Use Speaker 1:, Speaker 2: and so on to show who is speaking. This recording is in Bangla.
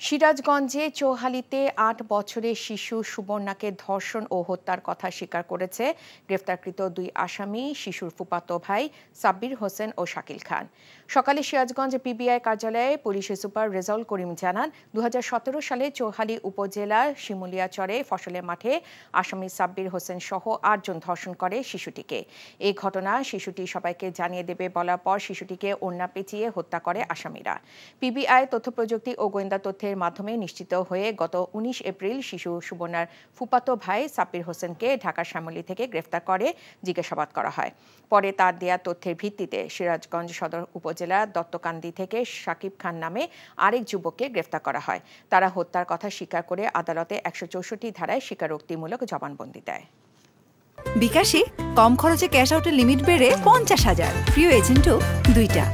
Speaker 1: সিরাজগঞ্জে চৌহালিতে ৮ বছরের শিশু সুবর্ণাকে ধর্ষণ ও হত্যার কথা স্বীকার করেছে গ্রেফতারকৃত দুই আসামি শিশুর ফুফাতো ভাই সাব্বির হোসেন ও শাকিল খান। সকালে সিরাজগঞ্জ পিবিআই কার্যালয়ে পুলিশ সুপার রেজাউল করিম জানান, ২০১৭ সালে চৌহালি উপজেলার শিমুলিয়াচরে ফসলের মাঠে আসামি সাব্বির হোসেন সহ ৮ জন ধর্ষণ করে শিশুটিকে। এই ঘটনা শিশুটি সবাইকে জানিয়ে দেবে বলার পর শিশুটিকে ওড়না পেঁচিয়ে হত্যা করে আসামিরা। পিবিআই তথ্য প্রযুক্তি ও গোয়েন্দা তথ্যের মাধ্যমে নিশ্চিত হয়ে গত ১৯ এপ্রিল শিশু সুবর্ণার ফুফাতো ভাই সাব্বির হোসেনকে ঢাকার শ্যামলী থেকে গ্রেফতার করে জিজ্ঞাসাবাদ করা হয়। পরে তার দেয়া তথ্যের ভিত্তিতে সিরাজগঞ্জ সদর উপজেলার দত্তকান্দি থেকে শাকিব খান নামে আরেক যুবককে গ্রেফতার করা হয়। তারা হত্যার কথা স্বীকার করে আদালতে ১৬৪ ধারায় স্বীকারোক্তিমূলক জবানবন্দি দেয়।
Speaker 2: বিকাশে কম খরচে ক্যাশ আউটের লিমিট বেড়ে ৫০,০০০, প্রিয় এজেন্টও ২টা।